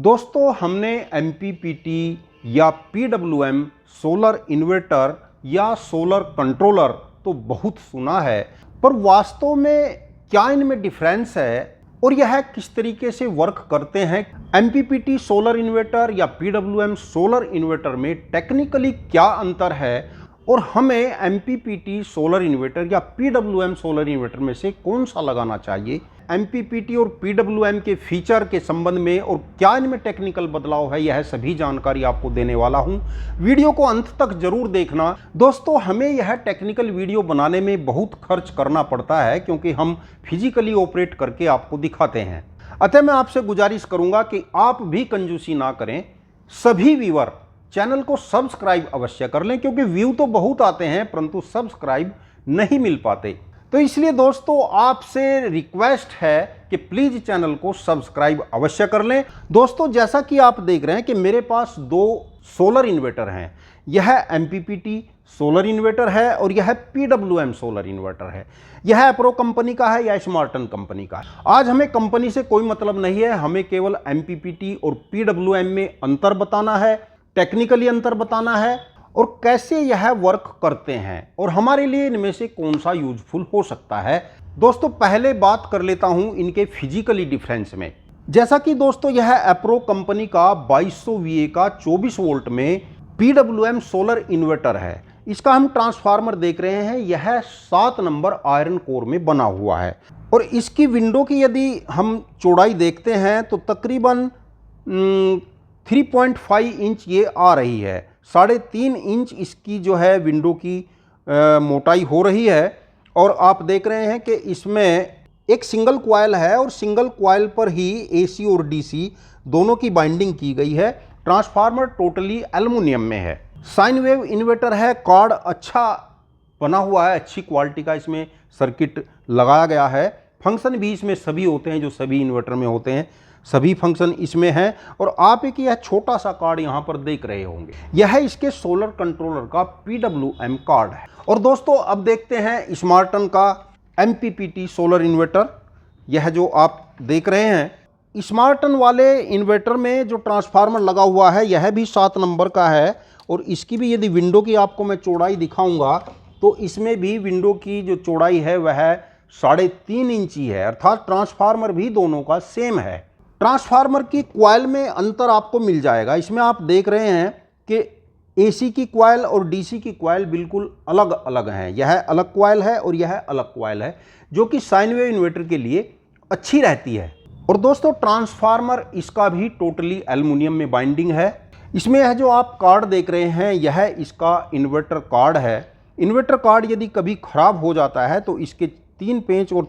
दोस्तों हमने एमपीपीटी या पीडब्ल्यूएम सोलर इन्वर्टर या सोलर कंट्रोलर तो बहुत सुना है, पर वास्तव में क्या इनमें डिफरेंस है और यह किस तरीके से वर्क करते हैं। एमपीपीटी सोलर इन्वर्टर या पीडब्ल्यूएम सोलर इन्वर्टर में टेक्निकली क्या अंतर है और हमें एमपीपीटी सोलर इन्वर्टर या पीडब्ल्यूएम सोलर इन्वर्टर में से कौन सा लगाना चाहिए। एमपीपीटी और पीडब्ल्यूएम के फीचर के संबंध में और क्या इनमें टेक्निकल बदलाव है, यह सभी जानकारी आपको देने वाला हूं। वीडियो को अंत तक जरूर देखना। दोस्तों हमें यह टेक्निकल वीडियो बनाने में बहुत खर्च करना पड़ता है क्योंकि हम फिजिकली ऑपरेट करके आपको दिखाते हैं। अतः मैं आपसे गुजारिश करूंगा कि आप भी कंजूसी ना करें। सभी व्यूअर चैनल को सब्सक्राइब अवश्य कर लें क्योंकि व्यू तो बहुत आते हैं परंतु सब्सक्राइब नहीं मिल पाते। तो इसलिए दोस्तों आपसे रिक्वेस्ट है कि प्लीज चैनल को सब्सक्राइब अवश्य कर लें। दोस्तों जैसा कि आप देख रहे हैं कि मेरे पास दो सोलर इन्वर्टर हैं। यह एमपीपीटी सोलर इन्वर्टर है और यह पीडब्ल्यूएम सोलर इन्वर्टर है। यह एप्रो कंपनी का है या स्मार्टन कंपनी का है। आज हमें कंपनी से कोई मतलब नहीं है, हमें केवल एमपीपीटी और पीडब्ल्यूएम में अंतर बताना है, टेक्निकली अंतर बताना है और कैसे यह वर्क करते हैं और हमारे लिए इनमें से कौन सा यूजफुल हो सकता है। दोस्तों पहले बात कर लेता हूं इनके फिजिकली डिफरेंस में। जैसा कि दोस्तों यह एप्रो कंपनी का 2200 VA का 24 वोल्ट में पीडब्ल्यूएम सोलर इन्वर्टर है। इसका हम ट्रांसफार्मर देख रहे हैं, यह 7 नंबर आयरन कोर में बना हुआ है और इसकी विंडो की यदि हम चौड़ाई देखते हैं तो तकरीबन 3.5 इंच ये आ रही है। 3.5 इंच इसकी जो है विंडो की मोटाई हो रही है और आप देख रहे हैं कि इसमें एक सिंगल कॉइल है और सिंगल कॉइल पर ही एसी और डीसी दोनों की बाइंडिंग की गई है। ट्रांसफार्मर टोटली एल्युमिनियम में है। साइन वेव इन्वर्टर है, कार्ड अच्छा बना हुआ है, अच्छी क्वालिटी का इसमें सर्किट लगाया गया है। फंक्शन भी इसमें सभी होते हैं जो सभी इन्वर्टर में होते हैं, सभी फंक्शन इसमें हैं और आप एक यह छोटा सा कार्ड यहां पर देख रहे होंगे, यह इसके सोलर कंट्रोलर का पीडब्ल्यूएम कार्ड है। और दोस्तों अब देखते हैं स्मार्टन का एमपीपीटी सोलर इन्वर्टर। यह जो आप देख रहे हैं स्मार्टन वाले इन्वर्टर में जो ट्रांसफार्मर लगा हुआ है यह भी 7 नंबर का है और इसकी भी यदि विंडो की आपको मैं चौड़ाई दिखाऊंगा तो इसमें भी विंडो की जो चौड़ाई है वह 3.5 इंची है, अर्थात ट्रांसफार्मर भी दोनों का सेम है। ट्रांसफार्मर की कॉइल में अंतर आपको मिल जाएगा। इसमें आप देख रहे हैं कि एसी की कॉइल और डीसी की कॉइल बिल्कुल अलग अलग हैं। यह अलग कॉइल है और यह अलग कॉइल है जो कि साइन वेव इन्वर्टर के लिए अच्छी रहती है। और दोस्तों ट्रांसफार्मर इसका भी टोटली एल्युमिनियम में बाइंडिंग है। इसमें यह जो आप कार्ड देख रहे हैं यह इसका इन्वर्टर कार्ड है। इन्वर्टर कार्ड यदि कभी खराब हो जाता है तो इसके 3 पेंच और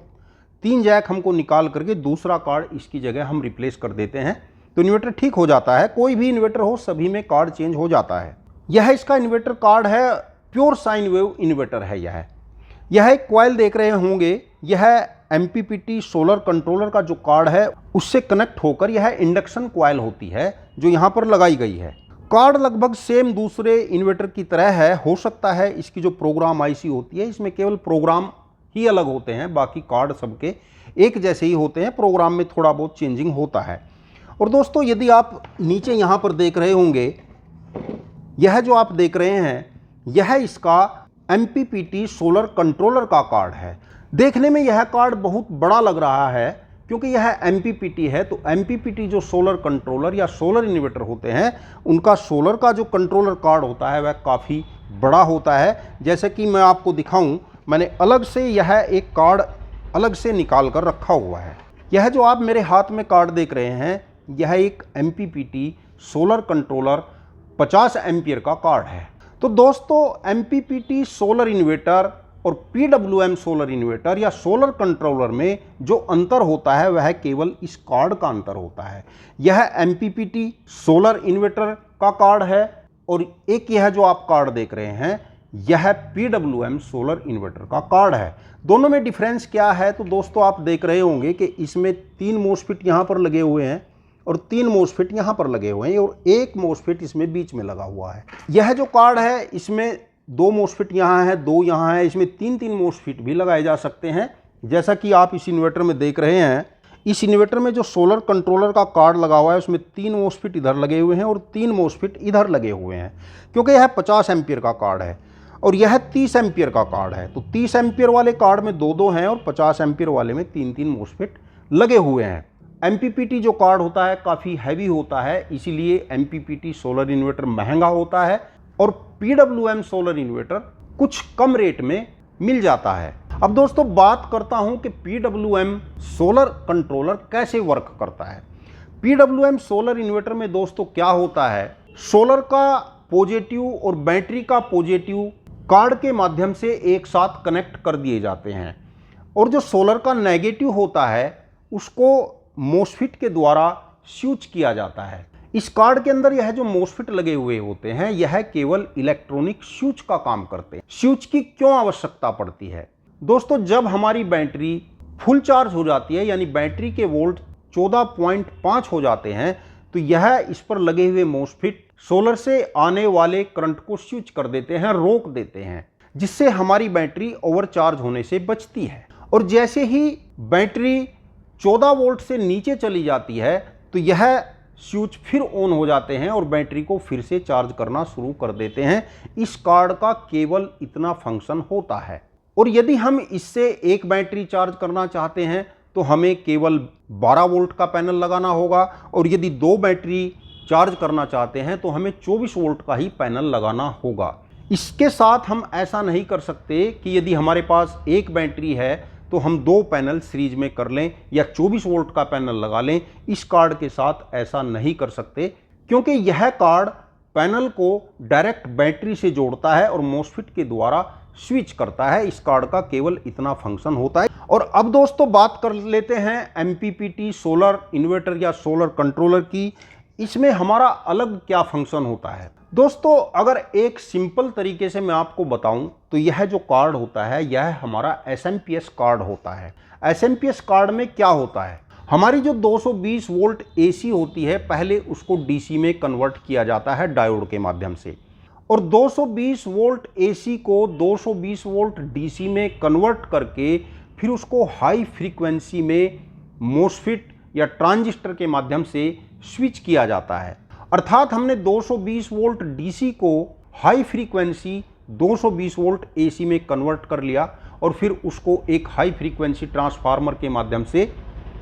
3 जैक हमको निकाल करके दूसरा कार्ड इसकी जगह हम रिप्लेस कर देते हैं तो इन्वर्टर ठीक हो जाता है। कोई भी इन्वर्टर हो सभी में कार्ड चेंज हो जाता है। यह इसका इन्वर्टर कार्ड है, प्योर साइन वेव इन्वर्टर है। यह एक कॉइल देख रहे होंगे, यह एमपीपीटी सोलर कंट्रोलर का जो कार्ड है उससे कनेक्ट होकर यह इंडक्शन कॉइल होती है जो यहाँ पर लगाई गई है। कार्ड लगभग सेम दूसरे इन्वर्टर की तरह है। हो सकता है इसकी जो प्रोग्राम आईसी होती है इसमें केवल प्रोग्राम ही अलग होते हैं, बाकी कार्ड सबके एक जैसे ही होते हैं, प्रोग्राम में थोड़ा बहुत चेंजिंग होता है। और दोस्तों यदि आप नीचे यहाँ पर देख रहे होंगे, यह जो आप देख रहे हैं यह इसका एमपीपीटी सोलर कंट्रोलर का कार्ड है। देखने में यह कार्ड बहुत बड़ा लग रहा है क्योंकि यह एमपीपीटी है। तो एमपीपीटी जो सोलर कंट्रोलर या सोलर इन्वर्टर होते हैं उनका सोलर का जो कंट्रोलर कार्ड होता है वह काफ़ी बड़ा होता है। जैसे कि मैं आपको दिखाऊं, मैंने अलग से यह एक कार्ड अलग से निकाल कर रखा हुआ है। यह जो आप मेरे हाथ में कार्ड देख रहे हैं यह एक एमपीपीटी सोलर कंट्रोलर 50 एम्पियर का कार्ड है। तो दोस्तों एमपीपीटी सोलर इन्वर्टर और पीडब्ल्यूएम सोलर इन्वर्टर या सोलर कंट्रोलर में जो अंतर होता है वह केवल इस कार्ड का अंतर होता है। यह एमपीपीटी सोलर इन्वर्टर का कार्ड है और एक यह जो आप कार्ड देख रहे हैं यह पीडब्ल्यूएम सोलर इन्वर्टर का कार्ड है। दोनों में डिफरेंस क्या है तो दोस्तों आप देख रहे होंगे कि इसमें 3 मोसफेट यहाँ पर लगे हुए हैं और 3 मोसफेट यहाँ पर लगे हुए हैं और एक मोसफेट इसमें बीच में लगा हुआ है। यह जो कार्ड है इसमें 2 मोसफेट यहाँ है, 2 यहाँ है, इसमें 3-3 मोसफेट भी लगाए जा सकते हैं। जैसा कि आप इस इन्वर्टर में देख रहे हैं इस इन्वर्टर में जो सोलर कंट्रोलर का कार्ड लगा हुआ है उसमें 3 मोस्फेट इधर लगे हुए हैं और 3 मोस्फेट इधर लगे हुए हैं, क्योंकि यह 50 एम्पियर का कार्ड है और यह 30 एम्पियर का कार्ड है। तो 30 एम्पियर वाले कार्ड में 2-2 हैं और 50 एम्पियर वाले में 3-3 मोस्फेट लगे हुए हैं। MPPT जो कार्ड होता है काफ़ी हैवी होता है, इसीलिए MPPT सोलर इन्वर्टर महंगा होता है और PWM सोलर इन्वर्टर कुछ कम रेट में मिल जाता है। अब दोस्तों बात करता हूं कि PWM सोलर कंट्रोलर कैसे वर्क करता है। PWM सोलर इन्वर्टर में दोस्तों क्या होता है, सोलर का पॉजिटिव और बैटरी का पॉजिटिव कार्ड के माध्यम से एक साथ कनेक्ट कर दिए जाते हैं और जो सोलर का नेगेटिव होता है उसको मोस्फेट के द्वारा स्विच किया जाता है। इस कार्ड के अंदर यह जो मोस्फेट लगे हुए होते हैं यह केवल इलेक्ट्रॉनिक स्विच का काम करते हैं। स्विच की क्यों आवश्यकता पड़ती है दोस्तों, जब हमारी बैटरी फुल चार्ज हो जाती है यानी बैटरी के वोल्ट 14.5 हो जाते हैं तो यह इस पर लगे हुए मोस्फेट सोलर से आने वाले करंट को स्विच कर देते हैं, रोक देते हैं, जिससे हमारी बैटरी ओवरचार्ज होने से बचती है। और जैसे ही बैटरी 14 वोल्ट से नीचे चली जाती है तो यह स्विच फिर ऑन हो जाते हैं और बैटरी को फिर से चार्ज करना शुरू कर देते हैं। इस कार्ड का केवल इतना फंक्शन होता है और यदि हम इससे एक बैटरी चार्ज करना चाहते हैं तो हमें केवल 12 वोल्ट का पैनल लगाना होगा और यदि 2 बैटरी चार्ज करना चाहते हैं तो हमें 24 वोल्ट का ही पैनल लगाना होगा। इसके साथ हम ऐसा नहीं कर सकते कि यदि हमारे पास एक बैटरी है तो हम 2 पैनल सीरीज में कर लें या 24 वोल्ट का पैनल लगा लें। इस कार्ड के साथ ऐसा नहीं कर सकते क्योंकि यह कार्ड पैनल को डायरेक्ट बैटरी से जोड़ता है और मोस्फेट के द्वारा स्विच करता है। इस कार्ड का केवल इतना फंक्शन होता है। और अब दोस्तों बात कर लेते हैं MPPT सोलर इन्वर्टर या सोलर कंट्रोलर की। इसमें हमारा अलग क्या फंक्शन होता है दोस्तों, अगर एक सिंपल तरीके से मैं आपको बताऊं तो यह जो कार्ड होता है यह हमारा SMPS कार्ड होता है। SMPS कार्ड में क्या होता है, हमारी जो 220 वोल्ट AC होती है पहले उसको DC में कन्वर्ट किया जाता है डायोड के माध्यम से और 220 वोल्ट AC को 220 वोल्ट DC में कन्वर्ट करके फिर उसको हाई फ्रीक्वेंसी में मोस्फेट या ट्रांजिस्टर के माध्यम से स्विच किया जाता है। अर्थात हमने 220 वोल्ट DC को हाई फ्रीक्वेंसी 220 वोल्ट AC में कन्वर्ट कर लिया और फिर उसको एक हाई फ्रीक्वेंसी ट्रांसफार्मर के माध्यम से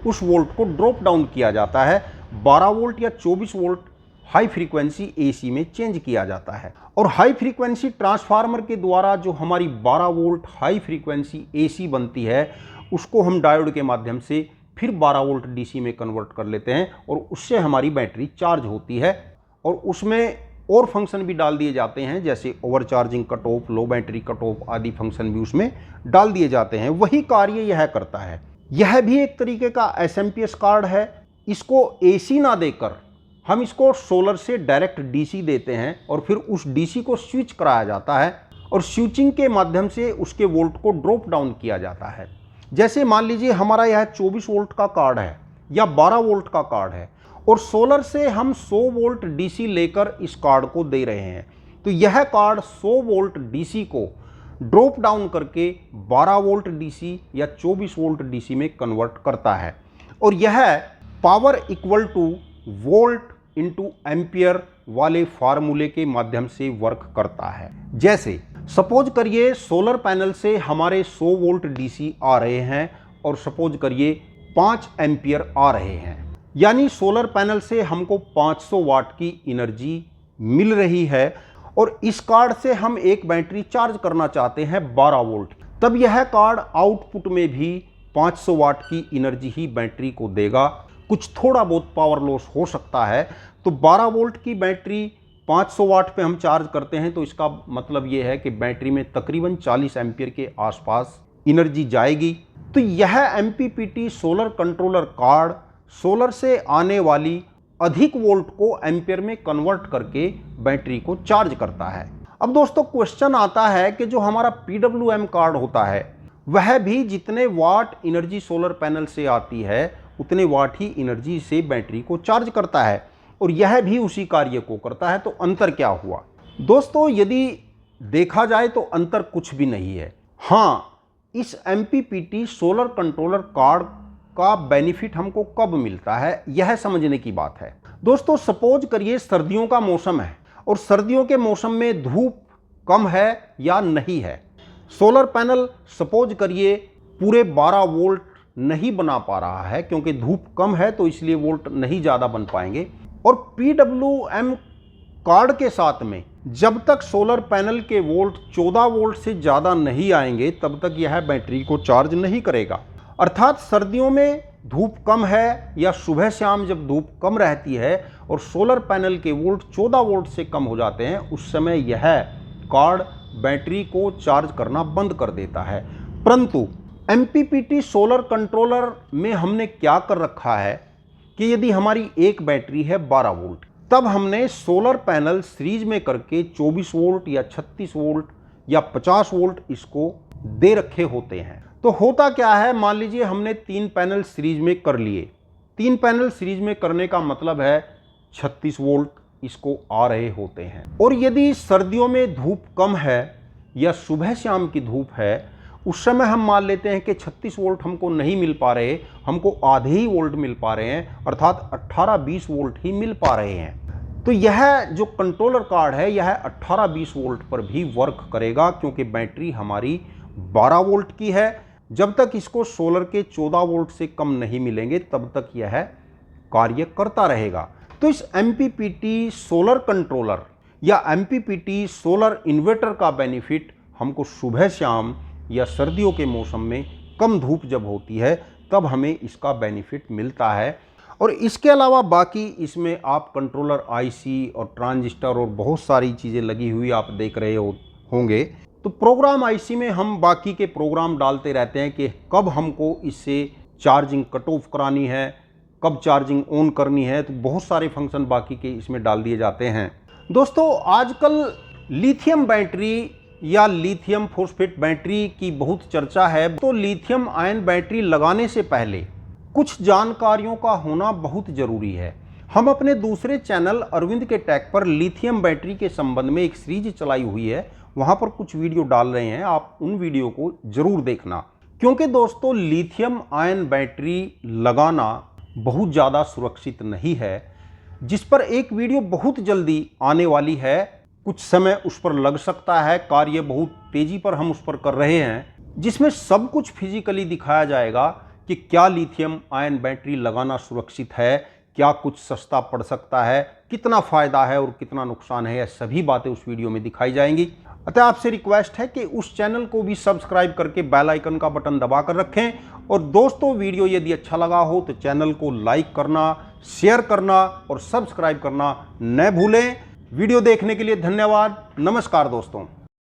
उस वोल्ट को ड्रॉप डाउन किया जाता है। 12 वोल्ट या 24 वोल्ट हाई फ्रीक्वेंसी AC में चेंज किया जाता है और हाई फ्रीक्वेंसी ट्रांसफार्मर के द्वारा जो हमारी 12 वोल्ट हाई फ्रीक्वेंसी AC बनती है उसको हम डायोड के माध्यम से फिर 12 वोल्ट DC में कन्वर्ट कर लेते हैं और उससे हमारी बैटरी चार्ज होती है और उसमें और फंक्शन भी डाल दिए जाते हैं जैसे ओवर चार्जिंग कट ऑफ, लो बैटरी कट ऑफ आदि फंक्शन भी उसमें डाल दिए जाते हैं। वही कार्य यह करता है। यह भी एक तरीके का SMPS कार्ड है। इसको AC ना देकर हम इसको सोलर से डायरेक्ट DC देते हैं और फिर उस DC को स्विच कराया जाता है और स्विचिंग के माध्यम से उसके वोल्ट को ड्रॉप डाउन किया जाता है। जैसे मान लीजिए हमारा यह 24 वोल्ट का कार्ड है या 12 वोल्ट का कार्ड है और सोलर से हम 100 वोल्ट DC लेकर इस कार्ड को दे रहे हैं तो यह कार्ड 100 वोल्ट DC को ड्रॉप डाउन करके 12 वोल्ट DC या 24 वोल्ट DC में कन्वर्ट करता है और यह power equal two volt into ampere वाले फार्मूले के माध्यम से वर्क करता है। जैसे सपोज करिए सोलर पैनल से हमारे 100 वोल्ट DC आ रहे हैं और सपोज करिए 5 एम्पियर आ रहे हैं, यानी सोलर पैनल से हमको 500 वाट की एनर्जी मिल रही है और इस कार्ड से हम एक बैटरी चार्ज करना चाहते हैं 12 वोल्ट, तब यह कार्ड आउटपुट में भी 500 वाट की एनर्जी ही बैटरी को देगा। कुछ थोड़ा बहुत पावर लॉस हो सकता है तो 12 वोल्ट की बैटरी 500 वाट पे हम चार्ज करते हैं तो इसका मतलब ये है कि बैटरी में तकरीबन 40 एम्पियर के आसपास एनर्जी जाएगी। तो यह MPPT solar controller card solar से आने वाली अधिक वोल्ट को एम्पियर में कन्वर्ट करके बैटरी को चार्ज करता है। अब दोस्तों क्वेश्चन आता है कि जो हमारा PWM कार्ड होता है वह भी जितने वाट एनर्जी सोलर पैनल से आती है उतने वाट ही एनर्जी से बैटरी को चार्ज करता है और यह भी उसी कार्य को करता है। तो अंतर क्या हुआ दोस्तों, यदि देखा जाए तो अंतर कुछ भी नहीं है। हाँ, इस MPPT सोलर कंट्रोलर कार्ड का बेनिफिट हमको कब मिलता है, यह समझने की बात है। दोस्तों सपोज करिए सर्दियों का मौसम है और सर्दियों के मौसम में धूप कम है या नहीं है। सोलर पैनल सपोज करिए पूरे 12 वोल्ट नहीं बना पा रहा है क्योंकि धूप कम है, तो इसलिए वोल्ट नहीं ज़्यादा बन पाएंगे। और PWM कार्ड के साथ में जब तक सोलर पैनल के वोल्ट 14 वोल्ट से ज़्यादा नहीं आएंगे तब तक यह बैटरी को चार्ज नहीं करेगा। अर्थात सर्दियों में धूप कम है या सुबह शाम जब धूप कम रहती है और सोलर पैनल के वोल्ट 14 वोल्ट से कम हो जाते हैं, उस समय यह कार्ड बैटरी को चार्ज करना बंद कर देता है। परंतु MPPT सोलर कंट्रोलर में हमने क्या कर रखा है कि यदि हमारी एक बैटरी है 12 वोल्ट, तब हमने सोलर पैनल सीरीज में करके 24 वोल्ट या 36 वोल्ट या 50 वोल्ट इसको दे रखे होते हैं। तो होता क्या है, मान लीजिए हमने 3 पैनल सीरीज में कर लिए। 3 पैनल सीरीज में करने का मतलब है 36 वोल्ट इसको आ रहे होते हैं। और यदि सर्दियों में धूप कम है या सुबह शाम की धूप है, उस समय हम मान लेते हैं कि 36 वोल्ट हमको नहीं मिल पा रहे, हमको आधे ही वोल्ट मिल पा रहे हैं, अर्थात 18-20 वोल्ट ही मिल पा रहे हैं। तो यह जो कंट्रोलर कार्ड है यह 18-20 वोल्ट पर भी वर्क करेगा क्योंकि बैटरी हमारी 12 वोल्ट की है। जब तक इसको सोलर के 14 वोल्ट से कम नहीं मिलेंगे तब तक यह कार्य करता रहेगा। तो इस MPPT सोलर कंट्रोलर या MPPT सोलर इन्वर्टर का बेनिफिट हमको सुबह शाम या सर्दियों के मौसम में कम धूप जब होती है तब हमें इसका बेनिफिट मिलता है। और इसके अलावा बाकी इसमें आप कंट्रोलर IC और ट्रांजिस्टर और बहुत सारी चीज़ें लगी हुई आप देख रहे होंगे। तो प्रोग्राम IC में हम बाकी के प्रोग्राम डालते रहते हैं कि कब हमको इससे चार्जिंग कट ऑफ करानी है, कब चार्जिंग ऑन करनी है, तो बहुत सारे फंक्शन बाकी के इसमें डाल दिए जाते हैं। दोस्तों आजकल लिथियम बैटरी या लिथियम फॉस्फेट बैटरी की बहुत चर्चा है। तो लिथियम आयन बैटरी लगाने से पहले कुछ जानकारियों का होना बहुत ज़रूरी है। हम अपने दूसरे चैनल अरविंद के टेक पर लिथियम बैटरी के संबंध में एक सीरीज चलाई हुई है, वहाँ पर कुछ वीडियो डाल रहे हैं, आप उन वीडियो को ज़रूर देखना। क्योंकि दोस्तों लिथियम आयन बैटरी लगाना बहुत ज़्यादा सुरक्षित नहीं है, जिस पर एक वीडियो बहुत जल्दी आने वाली है। कुछ समय उस पर लग सकता है, कार्य बहुत तेज़ी पर हम उस पर कर रहे हैं, जिसमें सब कुछ फिजिकली दिखाया जाएगा कि क्या लिथियम आयन बैटरी लगाना सुरक्षित है, क्या कुछ सस्ता पड़ सकता है, कितना फ़ायदा है और कितना नुकसान है, यह सभी बातें उस वीडियो में दिखाई जाएंगी। अतः आपसे रिक्वेस्ट है कि उस चैनल को भी सब्सक्राइब करके बेल आइकन का बटन दबा कर रखें। और दोस्तों वीडियो यदि अच्छा लगा हो तो चैनल को लाइक करना, शेयर करना और सब्सक्राइब करना न भूलें। वीडियो देखने के लिए धन्यवाद। नमस्कार दोस्तों।